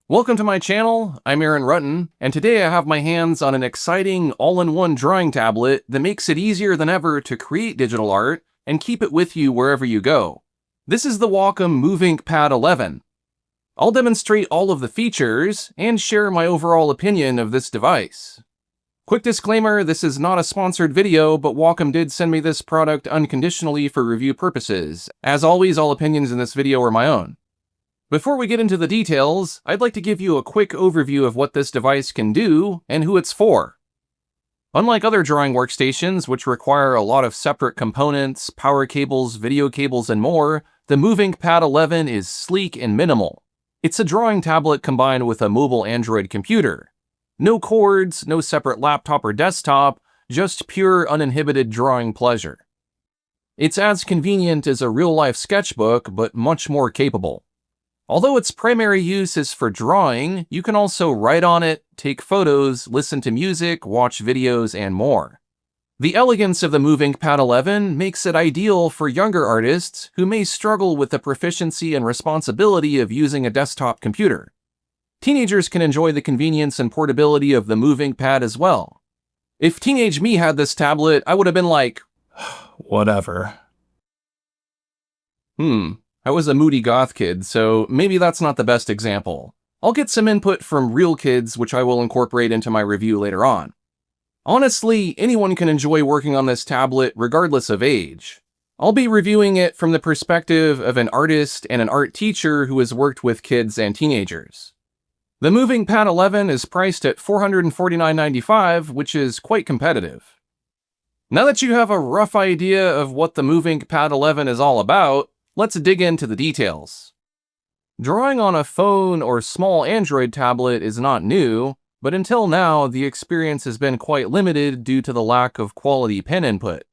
Welcome to my channel, I'm Aaron Rutten, and today I have my hands on an exciting all-in-one drawing tablet that makes it easier than ever to create digital art and keep it with you wherever you go. This is the Wacom MovinkPad 11. I'll demonstrate all of the features and share my overall opinion of this device. Quick disclaimer, this is not a sponsored video, but Wacom did send me this product unconditionally for review purposes. As always, all opinions in this video are my own. Before we get into the details, I'd like to give you a quick overview of what this device can do and who it's for. Unlike other drawing workstations, which require a lot of separate components, power cables, video cables, and more, the MovinkPad 11 is sleek and minimal. It's a drawing tablet combined with a mobile Android computer. No cords, no separate laptop or desktop, just pure uninhibited drawing pleasure. It's as convenient as a real-life sketchbook, but much more capable. Although its primary use is for drawing, you can also write on it, take photos, listen to music, watch videos, and more. The elegance of the MovinkPad 11 makes it ideal for younger artists who may struggle with the proficiency and responsibility of using a desktop computer. Teenagers can enjoy the convenience and portability of the MovinkPad as well. If teenage me had this tablet, I would have been like, whatever. I was a moody goth kid, so maybe that's not the best example. I'll get some input from real kids, which I will incorporate into my review later on. Honestly, anyone can enjoy working on this tablet regardless of age. I'll be reviewing it from the perspective of an artist and an art teacher who has worked with kids and teenagers. The MovinkPad 11 is priced at $449.95, which is quite competitive. Now that you have a rough idea of what the MovinkPad 11 is all about, let's dig into the details. Drawing on a phone or small Android tablet is not new, but until now, the experience has been quite limited due to the lack of quality pen input.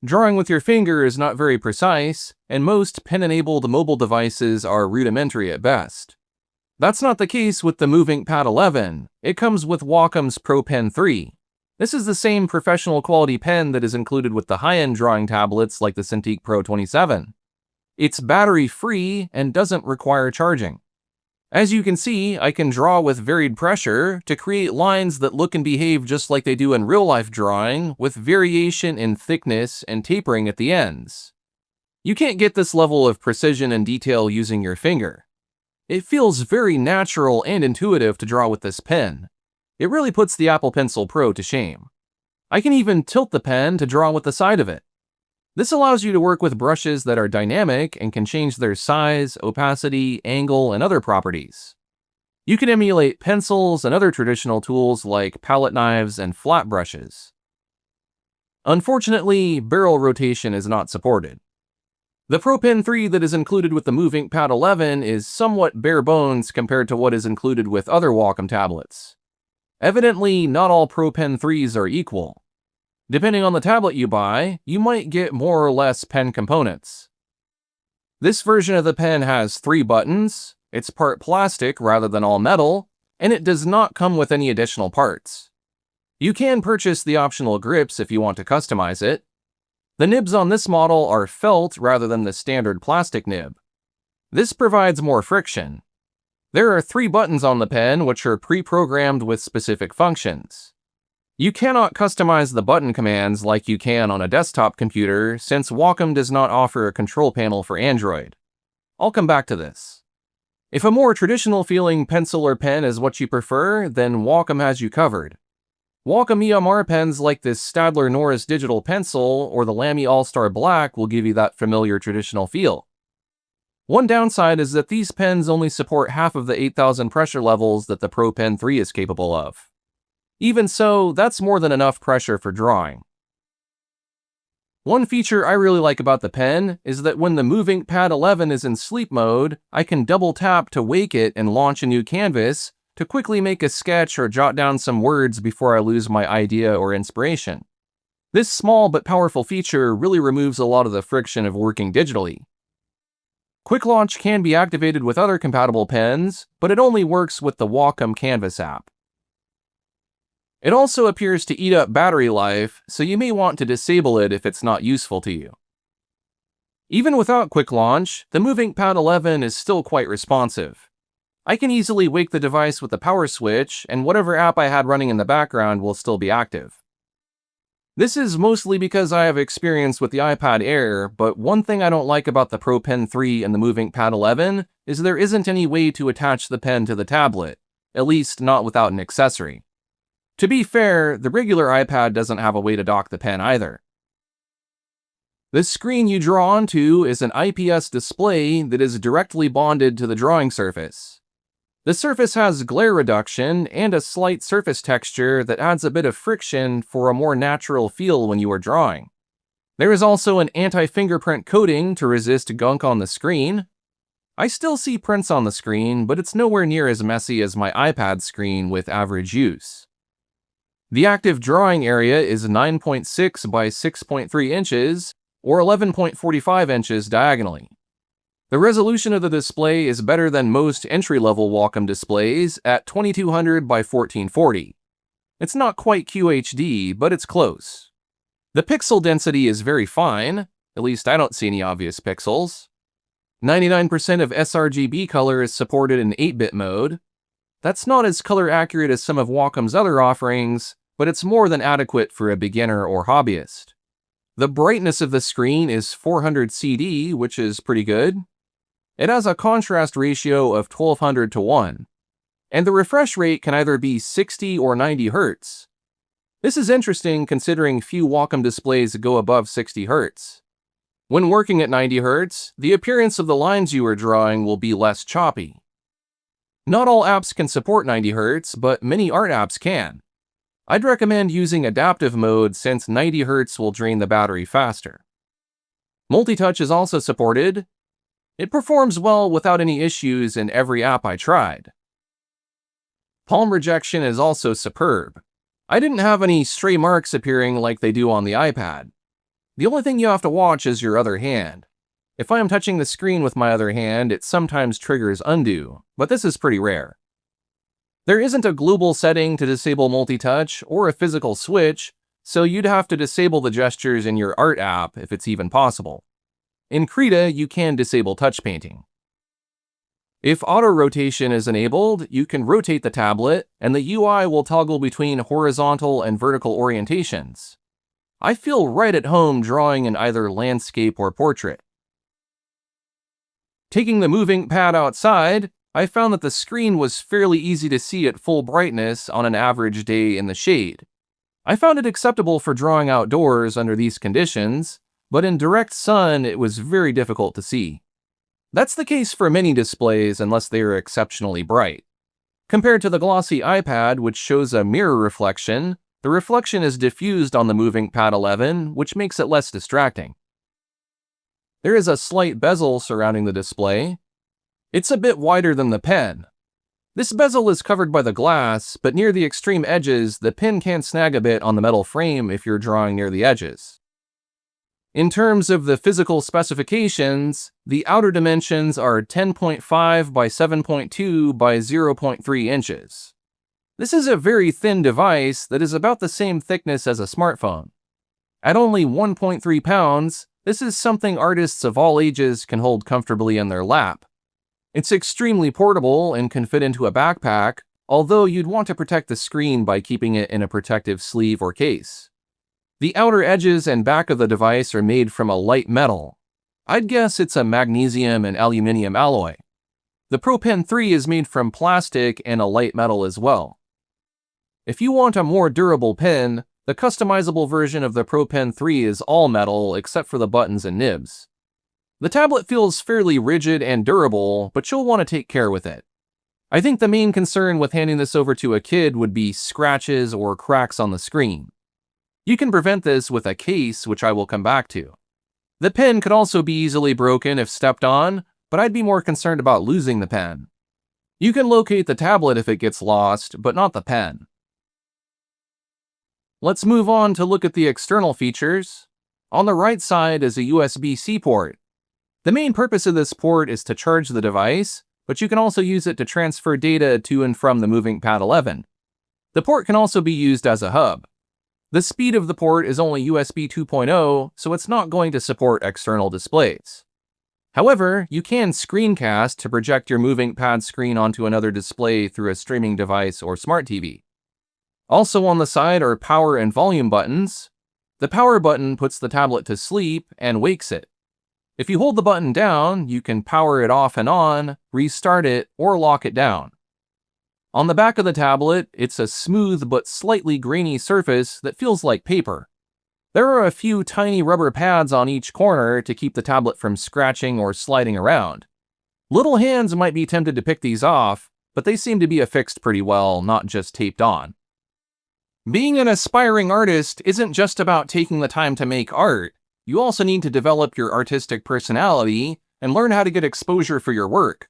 Drawing with your finger is not very precise, and most pen-enabled mobile devices are rudimentary at best. That's not the case with the MovinkPad 11. It comes with Wacom's Pro Pen 3. This is the same professional quality pen that is included with the high-end drawing tablets like the Cintiq Pro 27. It's battery-free and doesn't require charging. As you can see, I can draw with varied pressure to create lines that look and behave just like they do in real-life drawing, with variation in thickness and tapering at the ends. You can't get this level of precision and detail using your finger. It feels very natural and intuitive to draw with this pen. It really puts the Apple Pencil Pro to shame. I can even tilt the pen to draw with the side of it. This allows you to work with brushes that are dynamic and can change their size, opacity, angle, and other properties. You can emulate pencils and other traditional tools like palette knives and flat brushes. Unfortunately, barrel rotation is not supported. The Pro Pen 3 that is included with the MovinkPad 11 is somewhat bare bones compared to what is included with other Wacom tablets. Evidently, not all Pro Pen 3s are equal. Depending on the tablet you buy, you might get more or less pen components. This version of the pen has 3 buttons, it's part plastic rather than all metal, and it does not come with any additional parts. You can purchase the optional grips if you want to customize it. The nibs on this model are felt rather than the standard plastic nib. This provides more friction. There are 3 buttons on the pen which are pre-programmed with specific functions. You cannot customize the button commands like you can on a desktop computer, since Wacom does not offer a control panel for Android. I'll come back to this. If a more traditional-feeling pencil or pen is what you prefer, then Wacom has you covered. Wacom EMR pens like this Staedtler Norris Digital Pencil or the Lamy All-Star Black will give you that familiar traditional feel. One downside is that these pens only support half of the 8,000 pressure levels that the Pro Pen 3 is capable of. Even so, that's more than enough pressure for drawing. One feature I really like about the pen is that when the MovinkPad 11 is in sleep mode, I can double tap to wake it and launch a new canvas to quickly make a sketch or jot down some words before I lose my idea or inspiration. This small but powerful feature really removes a lot of the friction of working digitally. Quick Launch can be activated with other compatible pens, but it only works with the Wacom Canvas app. It also appears to eat up battery life, so you may want to disable it if it's not useful to you. Even without Quick Launch, the MovinkPad 11 is still quite responsive. I can easily wake the device with the power switch, and whatever app I had running in the background will still be active. This is mostly because I have experience with the iPad Air, but one thing I don't like about the Pro Pen 3 and the MovinkPad 11 is there isn't any way to attach the pen to the tablet, at least not without an accessory. To be fair, the regular iPad doesn't have a way to dock the pen either. The screen you draw onto is an IPS display that is directly bonded to the drawing surface. The surface has glare reduction and a slight surface texture that adds a bit of friction for a more natural feel when you are drawing. There is also an anti-fingerprint coating to resist gunk on the screen. I still see prints on the screen, but it's nowhere near as messy as my iPad screen with average use. The active drawing area is 9.6 by 6.3 inches, or 11.45 inches diagonally. The resolution of the display is better than most entry-level Wacom displays at 2200 by 1440. It's not quite QHD, but it's close. The pixel density is very fine, at least I don't see any obvious pixels. 99% of sRGB color is supported in 8-bit mode. That's not as color accurate as some of Wacom's other offerings, but it's more than adequate for a beginner or hobbyist. The brightness of the screen is 400 CD, which is pretty good. It has a contrast ratio of 1200 to 1, and the refresh rate can either be 60 or 90 Hz. This is interesting considering few Wacom displays go above 60 Hz. When working at 90 Hz, the appearance of the lines you are drawing will be less choppy. Not all apps can support 90 Hz, but many art apps can. I'd recommend using adaptive mode since 90 Hz will drain the battery faster. Multi-touch is also supported. It performs well without any issues in every app I tried. Palm rejection is also superb. I didn't have any stray marks appearing like they do on the iPad. The only thing you have to watch is your other hand. If I am touching the screen with my other hand, it sometimes triggers undo, but this is pretty rare. There isn't a global setting to disable multi-touch or a physical switch, so you'd have to disable the gestures in your art app if it's even possible. In Krita, you can disable touch painting. If auto rotation is enabled, you can rotate the tablet, and the UI will toggle between horizontal and vertical orientations. I feel right at home drawing in either landscape or portrait. Taking the MovinkPad outside, I found that the screen was fairly easy to see at full brightness on an average day in the shade. I found it acceptable for drawing outdoors under these conditions, but in direct sun it was very difficult to see. That's the case for many displays unless they are exceptionally bright. Compared to the glossy iPad, which shows a mirror reflection, the reflection is diffused on the MovinkPad 11, which makes it less distracting. There is a slight bezel surrounding the display. It's a bit wider than the pen. This bezel is covered by the glass, but near the extreme edges, the pen can snag a bit on the metal frame if you're drawing near the edges. In terms of the physical specifications, the outer dimensions are 10.5 by 7.2 by 0.3 inches. This is a very thin device that is about the same thickness as a smartphone. At only 1.3 pounds, this is something artists of all ages can hold comfortably in their lap. It's extremely portable and can fit into a backpack, although you'd want to protect the screen by keeping it in a protective sleeve or case. The outer edges and back of the device are made from a light metal. I'd guess it's a magnesium and aluminium alloy. The Pro Pen 3 is made from plastic and a light metal as well. If you want a more durable pen, the customizable version of the Pro Pen 3 is all metal except for the buttons and nibs. The tablet feels fairly rigid and durable, but you'll want to take care with it. I think the main concern with handing this over to a kid would be scratches or cracks on the screen. You can prevent this with a case, which I will come back to. The pen could also be easily broken if stepped on, but I'd be more concerned about losing the pen. You can locate the tablet if it gets lost, but not the pen. Let's move on to look at the external features. On the right side is a USB-C port. The main purpose of this port is to charge the device, but you can also use it to transfer data to and from the MovinkPad 11. The port can also be used as a hub. The speed of the port is only USB 2.0, so it's not going to support external displays. However, you can screencast to project your MovinkPad screen onto another display through a streaming device or smart TV. Also on the side are power and volume buttons. The power button puts the tablet to sleep and wakes it. If you hold the button down, you can power it off and on, restart it, or lock it down. On the back of the tablet, it's a smooth but slightly grainy surface that feels like paper. There are a few tiny rubber pads on each corner to keep the tablet from scratching or sliding around. Little hands might be tempted to pick these off, but they seem to be affixed pretty well, not just taped on. Being an aspiring artist isn't just about taking the time to make art. You also need to develop your artistic personality and learn how to get exposure for your work.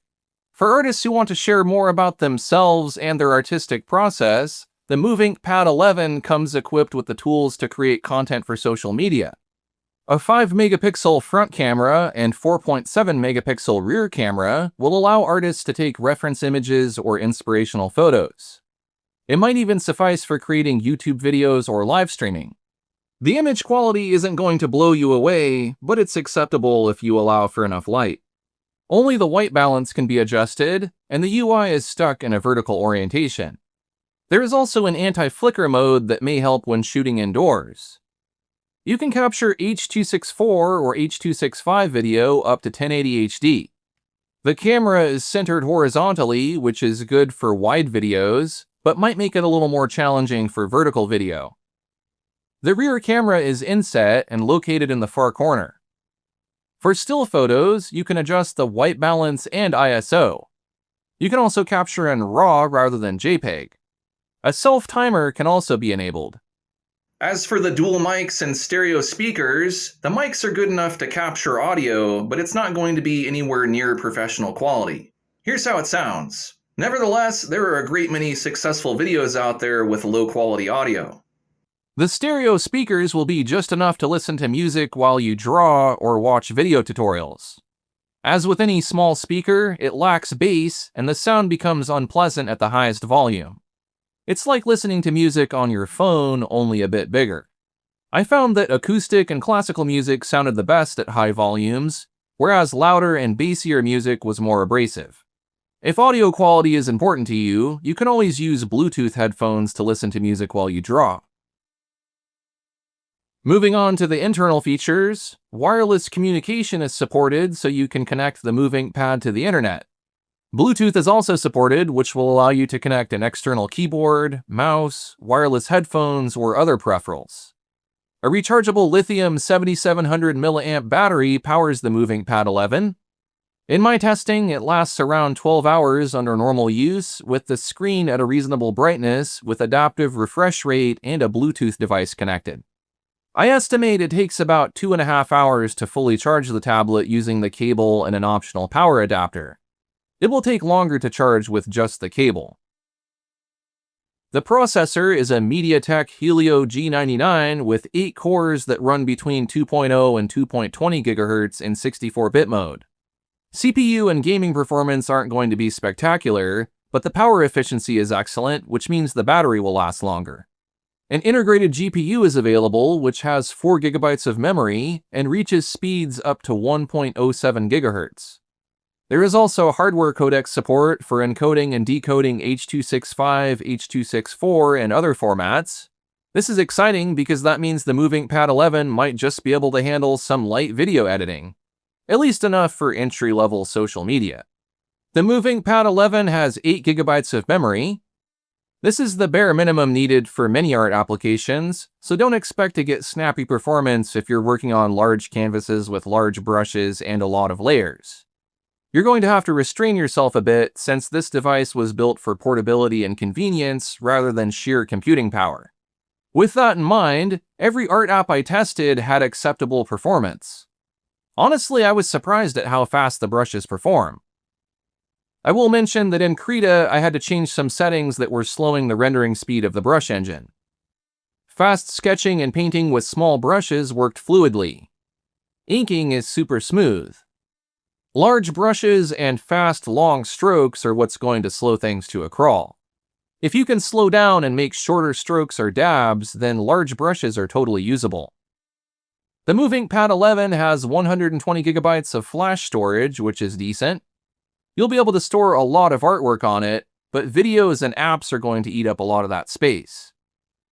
For artists who want to share more about themselves and their artistic process, the MovinkPad 11 comes equipped with the tools to create content for social media. A 5-megapixel front camera and 4.7-megapixel rear camera will allow artists to take reference images or inspirational photos. It might even suffice for creating YouTube videos or live streaming. The image quality isn't going to blow you away, but it's acceptable if you allow for enough light. Only the white balance can be adjusted, and the UI is stuck in a vertical orientation. There is also an anti-flicker mode that may help when shooting indoors. You can capture H.264 or H.265 video up to 1080 HD. The camera is centered horizontally, which is good for wide videos, but might make it a little more challenging for vertical video. The rear camera is inset and located in the far corner. For still photos, you can adjust the white balance and ISO. You can also capture in RAW rather than JPEG. A self-timer can also be enabled. As for the dual mics and stereo speakers, the mics are good enough to capture audio, but it's not going to be anywhere near professional quality. Here's how it sounds. Nevertheless, there are a great many successful videos out there with low-quality audio. The stereo speakers will be just enough to listen to music while you draw or watch video tutorials. As with any small speaker, it lacks bass, and the sound becomes unpleasant at the highest volume. It's like listening to music on your phone, only a bit bigger. I found that acoustic and classical music sounded the best at high volumes, whereas louder and bassier music was more abrasive. If audio quality is important to you, you can always use Bluetooth headphones to listen to music while you draw. Moving on to the internal features, wireless communication is supported so you can connect the MovinkPad to the internet. Bluetooth is also supported, which will allow you to connect an external keyboard, mouse, wireless headphones, or other peripherals. A rechargeable lithium 7700 mAh battery powers the MovinkPad 11. In my testing, it lasts around 12 hours under normal use, with the screen at a reasonable brightness, with adaptive refresh rate and a Bluetooth device connected. I estimate it takes about 2.5 hours to fully charge the tablet using the cable and an optional power adapter. It will take longer to charge with just the cable. The processor is a MediaTek Helio G99 with 8 cores that run between 2.0 and 2.20 GHz in 64-bit mode. CPU and gaming performance aren't going to be spectacular, but the power efficiency is excellent, which means the battery will last longer. An integrated GPU is available, which has 4 GB of memory and reaches speeds up to 1.07 GHz. There is also hardware codec support for encoding and decoding H.265, H.264, and other formats. This is exciting because that means the MovinkPad 11 might just be able to handle some light video editing, at least enough for entry-level social media. The MovinkPad 11 has 8 GB of memory. This is the bare minimum needed for many art applications, so don't expect to get snappy performance if you're working on large canvases with large brushes and a lot of layers. You're going to have to restrain yourself a bit since this device was built for portability and convenience rather than sheer computing power. With that in mind, every art app I tested had acceptable performance. Honestly, I was surprised at how fast the brushes perform. I will mention that in Krita, I had to change some settings that were slowing the rendering speed of the brush engine. Fast sketching and painting with small brushes worked fluidly. Inking is super smooth. Large brushes and fast, long strokes are what's going to slow things to a crawl. If you can slow down and make shorter strokes or dabs, then large brushes are totally usable. The MovinkPad 11 has 120 gigabytes of flash storage, which is decent. You'll be able to store a lot of artwork on it, but videos and apps are going to eat up a lot of that space.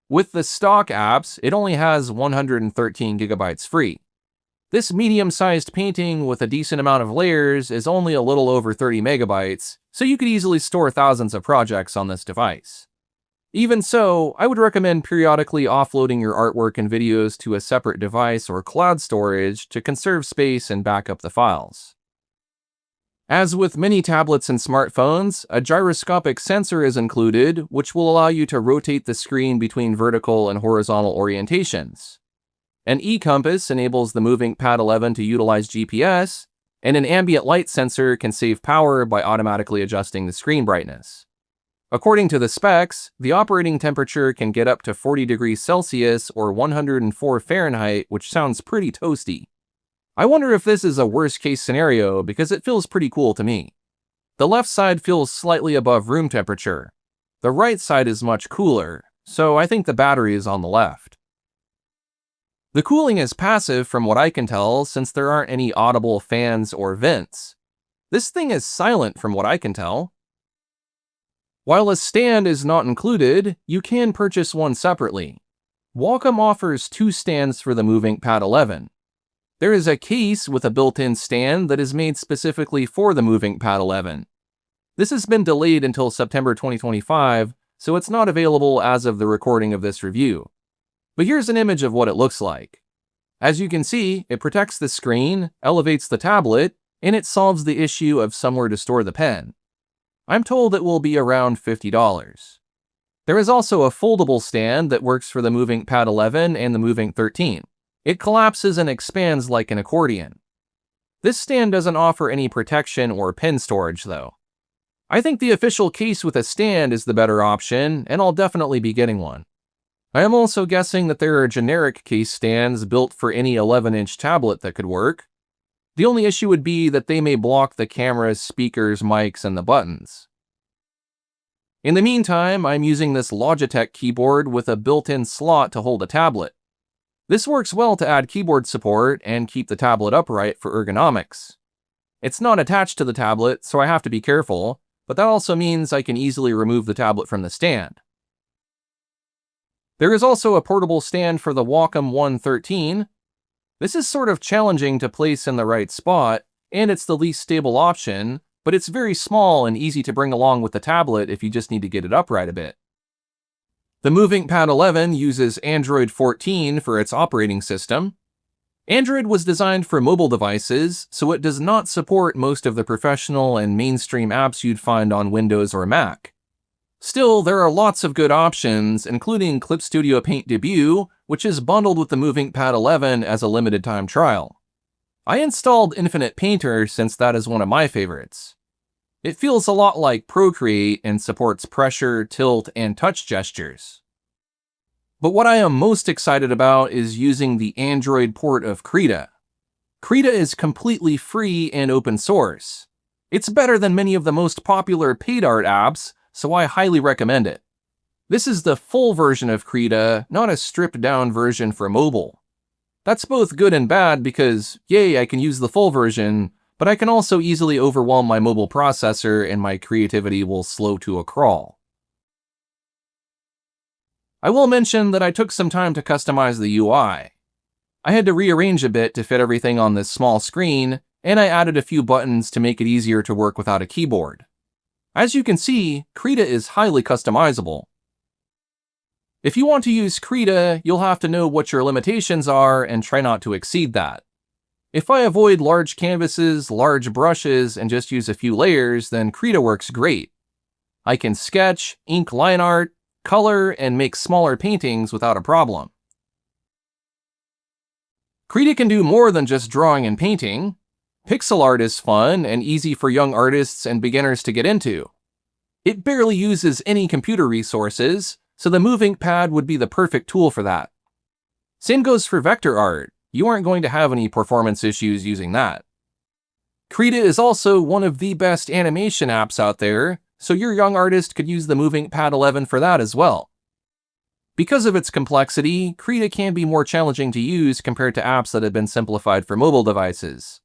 With the stock apps, it only has 113 gigabytes free. This medium-sized painting with a decent amount of layers is only a little over 30 megabytes, so you could easily store thousands of projects on this device. Even so, I would recommend periodically offloading your artwork and videos to a separate device or cloud storage to conserve space and back up the files. As with many tablets and smartphones, a gyroscopic sensor is included, which will allow you to rotate the screen between vertical and horizontal orientations. An e-compass enables the MovinkPad 11 to utilize GPS, and an ambient light sensor can save power by automatically adjusting the screen brightness. According to the specs, the operating temperature can get up to 40 degrees Celsius or 104 Fahrenheit, which sounds pretty toasty. I wonder if this is a worst-case scenario because it feels pretty cool to me. The left side feels slightly above room temperature. The right side is much cooler, so I think the battery is on the left. The cooling is passive from what I can tell since there aren't any audible fans or vents. This thing is silent from what I can tell. While a stand is not included, you can purchase one separately. Wacom offers 2 stands for the MovinkPad 11. There is a case with a built-in stand that is made specifically for the MovinkPad 11. This has been delayed until September 2025, so it's not available as of the recording of this review. But here's an image of what it looks like. As you can see, it protects the screen, elevates the tablet, and it solves the issue of somewhere to store the pen. I'm told it will be around $50. There is also a foldable stand that works for the MovinkPad 11 and the Movink 13. It collapses and expands like an accordion. This stand doesn't offer any protection or pen storage though. I think the official case with a stand is the better option, and I'll definitely be getting one. I am also guessing that there are generic case stands built for any 11-inch tablet that could work. The only issue would be that they may block the cameras, speakers, mics, and the buttons. In the meantime, I'm using this Logitech keyboard with a built-in slot to hold a tablet. This works well to add keyboard support and keep the tablet upright for ergonomics. It's not attached to the tablet, so I have to be careful, but that also means I can easily remove the tablet from the stand. There is also a portable stand for the Wacom 113. This is sort of challenging to place in the right spot, and it's the least stable option, but it's very small and easy to bring along with the tablet if you just need to get it upright a bit. The MovinkPad 11 uses Android 14 for its operating system. Android was designed for mobile devices, so it does not support most of the professional and mainstream apps you'd find on Windows or Mac. Still, there are lots of good options, including Clip Studio Paint Debut, which is bundled with the MovinkPad 11 as a limited-time trial. I installed Infinite Painter since that is one of my favorites. It feels a lot like Procreate and supports pressure, tilt, and touch gestures. But what I am most excited about is using the Android port of Krita. Krita is completely free and open source. It's better than many of the most popular paid art apps, so I highly recommend it. This is the full version of Krita, not a stripped-down version for mobile. That's both good and bad because, yay, I can use the full version, but I can also easily overwhelm my mobile processor and my creativity will slow to a crawl. I will mention that I took some time to customize the UI. I had to rearrange a bit to fit everything on this small screen, and I added a few buttons to make it easier to work without a keyboard. As you can see, Krita is highly customizable. If you want to use Krita, you'll have to know what your limitations are and try not to exceed that. If I avoid large canvases, large brushes, and just use a few layers, then Krita works great. I can sketch, ink line art, color, and make smaller paintings without a problem. Krita can do more than just drawing and painting. Pixel art is fun and easy for young artists and beginners to get into. It barely uses any computer resources, so the MovinkPad would be the perfect tool for that. Same goes for vector art. You aren't going to have any performance issues using that. Krita is also one of the best animation apps out there, so your young artist could use the MovinkPad 11 for that as well. Because of its complexity, Krita can be more challenging to use compared to apps that have been simplified for mobile devices.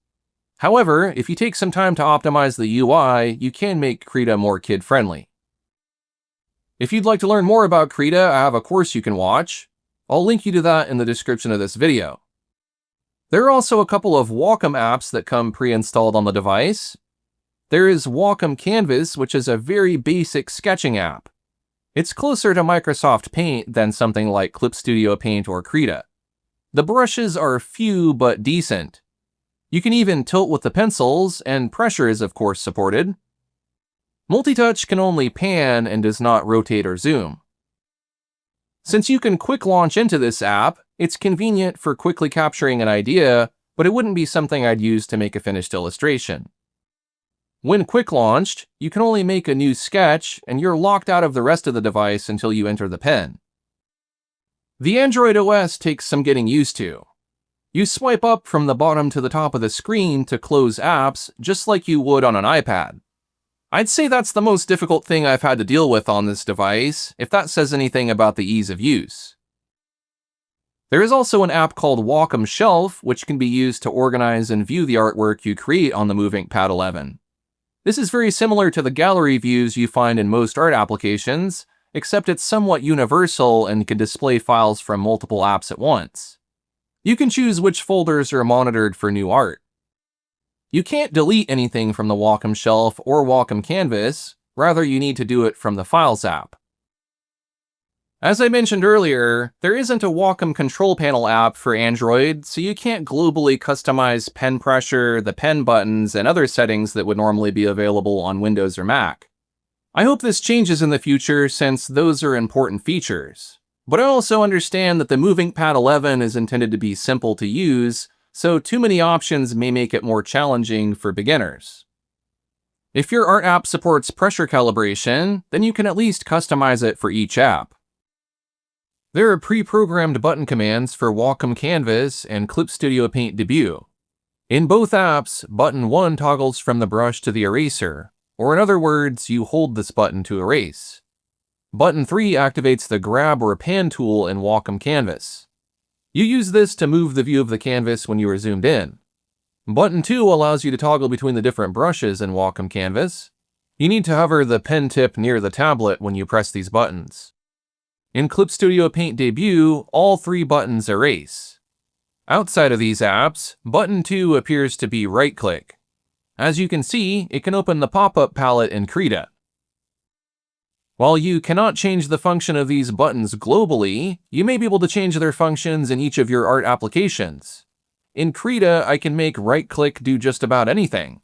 However, if you take some time to optimize the UI, you can make Krita more kid-friendly. If you'd like to learn more about Krita, I have a course you can watch. I'll link you to that in the description of this video. There are also a couple of Wacom apps that come pre-installed on the device. There is Wacom Canvas, which is a very basic sketching app. It's closer to Microsoft Paint than something like Clip Studio Paint or Krita. The brushes are few but decent. You can even tilt with the pencils, and pressure is of course supported. Multitouch can only pan and does not rotate or zoom. Since you can quick launch into this app, it's convenient for quickly capturing an idea, but it wouldn't be something I'd use to make a finished illustration. When quick launched, you can only make a new sketch, and you're locked out of the rest of the device until you enter the pen. The Android OS takes some getting used to. You swipe up from the bottom to the top of the screen to close apps, just like you would on an iPad. I'd say that's the most difficult thing I've had to deal with on this device, if that says anything about the ease of use. There is also an app called Wacom Shelf, which can be used to organize and view the artwork you create on the MovinkPad 11. This is very similar to the gallery views you find in most art applications, except it's somewhat universal and can display files from multiple apps at once. You can choose which folders are monitored for new art. You can't delete anything from the Wacom Shelf or Wacom Canvas, rather you need to do it from the Files app. As I mentioned earlier, there isn't a Wacom Control Panel app for Android, so you can't globally customize pen pressure, the pen buttons, and other settings that would normally be available on Windows or Mac. I hope this changes in the future since those are important features. But I also understand that the MovinkPad 11 is intended to be simple to use, so too many options may make it more challenging for beginners. If your art app supports pressure calibration, then you can at least customize it for each app. There are pre-programmed button commands for Wacom Canvas and Clip Studio Paint Debut. In both apps, button 1 toggles from the brush to the eraser, or in other words, you hold this button to erase. Button 3 activates the grab or pan tool in Wacom Canvas. You use this to move the view of the canvas when you are zoomed in. Button 2 allows you to toggle between the different brushes in Wacom Canvas. You need to hover the pen tip near the tablet when you press these buttons. In Clip Studio Paint Debut, all 3 buttons erase. Outside of these apps, button 2 appears to be right-click. As you can see, it can open the pop-up palette in Krita. While you cannot change the function of these buttons globally, you may be able to change their functions in each of your art applications. In Krita, I can make right-click do just about anything.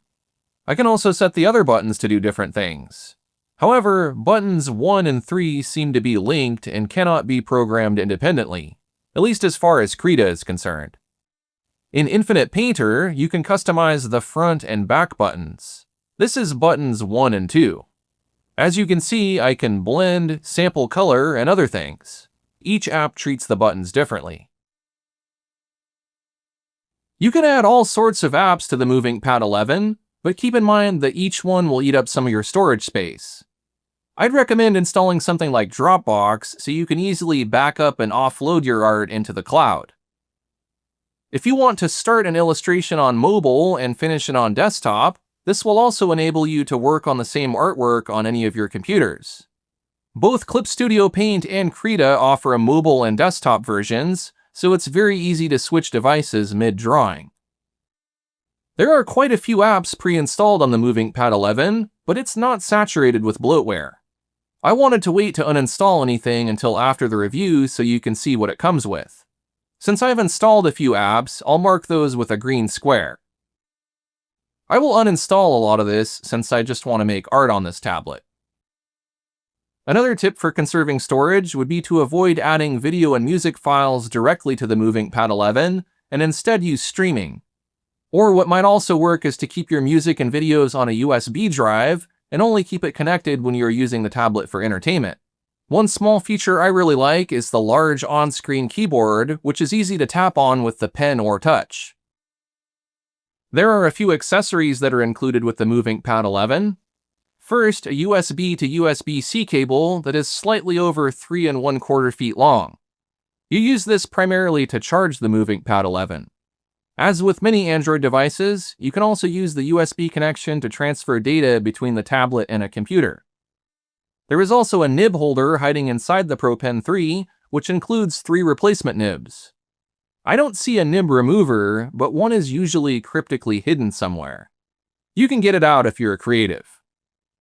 I can also set the other buttons to do different things. However, buttons 1 and 3 seem to be linked and cannot be programmed independently, at least as far as Krita is concerned. In Infinite Painter, you can customize the front and back buttons. This is buttons 1 and 2. As you can see, I can blend, sample color, and other things. Each app treats the buttons differently. You can add all sorts of apps to the MovinkPad 11, but keep in mind that each one will eat up some of your storage space. I'd recommend installing something like Dropbox so you can easily back up and offload your art into the cloud. If you want to start an illustration on mobile and finish it on desktop, this will also enable you to work on the same artwork on any of your computers. Both Clip Studio Paint and Krita offer a mobile and desktop versions, so it's very easy to switch devices mid-drawing. There are quite a few apps pre-installed on the MovinkPad 11, but it's not saturated with bloatware. I wanted to wait to uninstall anything until after the review so you can see what it comes with. Since I've installed a few apps, I'll mark those with a green square. I will uninstall a lot of this since I just want to make art on this tablet. Another tip for conserving storage would be to avoid adding video and music files directly to the MovinkPad 11 and instead use streaming. Or what might also work is to keep your music and videos on a USB drive and only keep it connected when you're using the tablet for entertainment. One small feature I really like is the large on-screen keyboard, which is easy to tap on with the pen or touch. There are a few accessories that are included with the MovinkPad 11. First, a USB to USB-C cable that is slightly over 3 1/4 feet long. You use this primarily to charge the MovinkPad 11. As with many Android devices, you can also use the USB connection to transfer data between the tablet and a computer. There is also a nib holder hiding inside the Pro Pen 3, which includes 3 replacement nibs. I don't see a nib remover, but one is usually cryptically hidden somewhere. You can get it out if you're creative.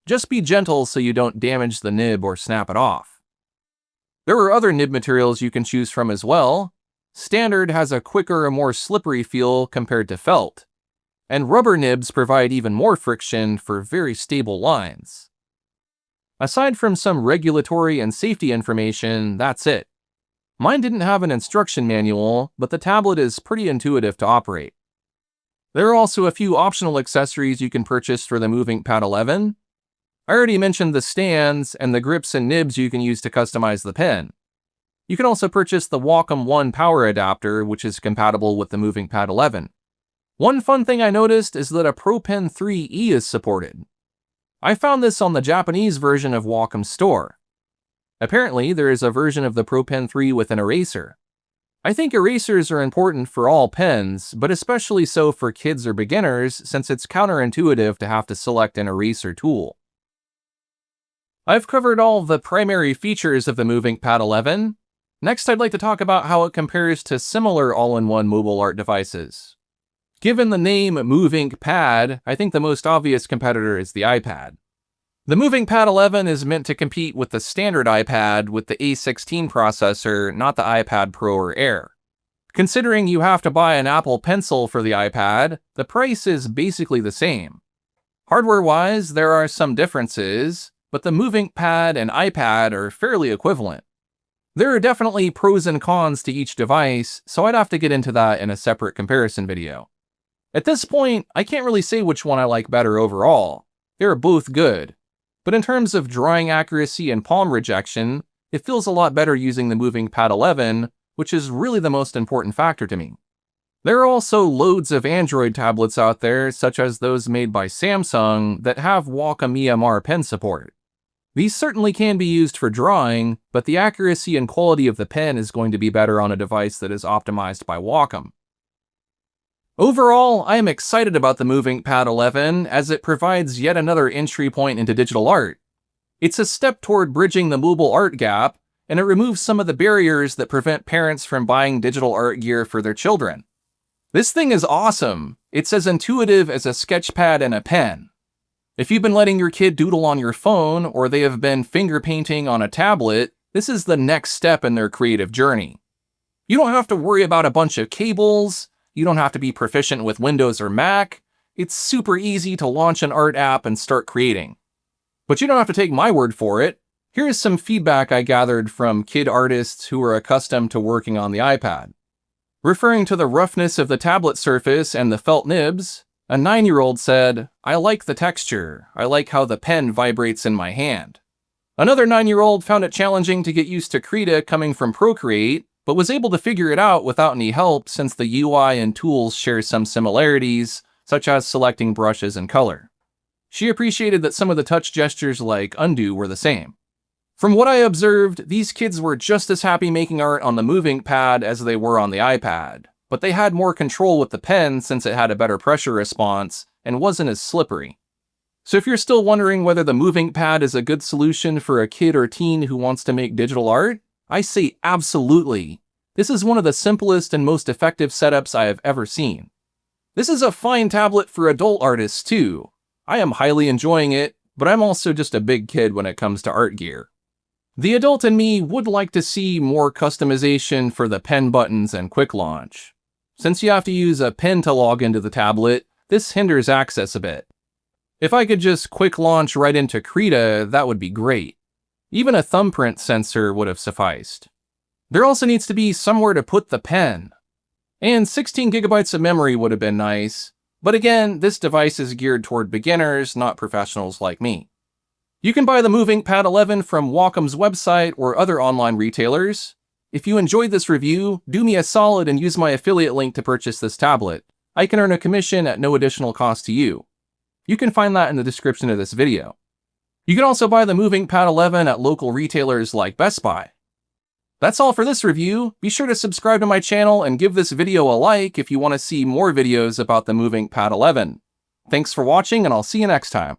Just be gentle so you don't damage the nib or snap it off. There are other nib materials you can choose from as well. Standard has a quicker and more slippery feel compared to felt, and rubber nibs provide even more friction for very stable lines. Aside from some regulatory and safety information, that's it. Mine didn't have an instruction manual, but the tablet is pretty intuitive to operate. There are also a few optional accessories you can purchase for the MovinkPad 11. I already mentioned the stands and the grips and nibs you can use to customize the pen. You can also purchase the Wacom One power adapter, which is compatible with the MovinkPad 11. One fun thing I noticed is that a Pro Pen 3e is supported. I found this on the Japanese version of Wacom Store. Apparently, there is a version of the Pro Pen 3 with an eraser. I think erasers are important for all pens, but especially so for kids or beginners since it's counterintuitive to have to select an eraser tool. I've covered all the primary features of the MovinkPad 11. Next, I'd like to talk about how it compares to similar all-in-one mobile art devices. Given the name MovinkPad, I think the most obvious competitor is the iPad. The MovinkPad 11 is meant to compete with the standard iPad with the A16 processor, not the iPad Pro or Air. Considering you have to buy an Apple Pencil for the iPad, the price is basically the same. Hardware-wise, there are some differences, but the MovinkPad and iPad are fairly equivalent. There are definitely pros and cons to each device, so I'd have to get into that in a separate comparison video. At this point, I can't really say which one I like better overall. They're both good. But in terms of drawing accuracy and palm rejection, it feels a lot better using the MovinkPad 11, which is really the most important factor to me. There are also loads of Android tablets out there, such as those made by Samsung, that have Wacom EMR pen support. These certainly can be used for drawing, but the accuracy and quality of the pen is going to be better on a device that is optimized by Wacom. Overall, I am excited about the MovinkPad 11 as it provides yet another entry point into digital art. It's a step toward bridging the mobile art gap, and it removes some of the barriers that prevent parents from buying digital art gear for their children. This thing is awesome. It's as intuitive as a sketchpad and a pen. If you've been letting your kid doodle on your phone, or they have been finger painting on a tablet, this is the next step in their creative journey. You don't have to worry about a bunch of cables. You don't have to be proficient with Windows or Mac. It's super easy to launch an art app and start creating. But you don't have to take my word for it. Here is some feedback I gathered from kid artists who are accustomed to working on the iPad. Referring to the roughness of the tablet surface and the felt nibs, a 9-year-old said, "I like the texture. I like how the pen vibrates in my hand." Another 9-year-old found it challenging to get used to Krita coming from Procreate, but was able to figure it out without any help since the UI and tools share some similarities, such as selecting brushes and color. She appreciated that some of the touch gestures like undo were the same. From what I observed, these kids were just as happy making art on the MovinkPad as they were on the iPad, but they had more control with the pen since it had a better pressure response and wasn't as slippery. So if you're still wondering whether the MovinkPad is a good solution for a kid or teen who wants to make digital art, I say absolutely. This is one of the simplest and most effective setups I have ever seen. This is a fine tablet for adult artists too. I am highly enjoying it, but I'm also just a big kid when it comes to art gear. The adult in me would like to see more customization for the pen buttons and quick launch. Since you have to use a pen to log into the tablet, this hinders access a bit. If I could just quick launch right into Krita, that would be great. Even a thumbprint sensor would have sufficed. There also needs to be somewhere to put the pen. And 16 gigabytes of memory would have been nice, but again, this device is geared toward beginners, not professionals like me. You can buy the MovinkPad 11 from Wacom's website or other online retailers. If you enjoyed this review, do me a solid and use my affiliate link to purchase this tablet. I can earn a commission at no additional cost to you. You can find that in the description of this video. You can also buy the MovinkPad 11 at local retailers like Best Buy. That's all for this review. Be sure to subscribe to my channel and give this video a like if you want to see more videos about the MovinkPad 11. Thanks for watching, and I'll see you next time.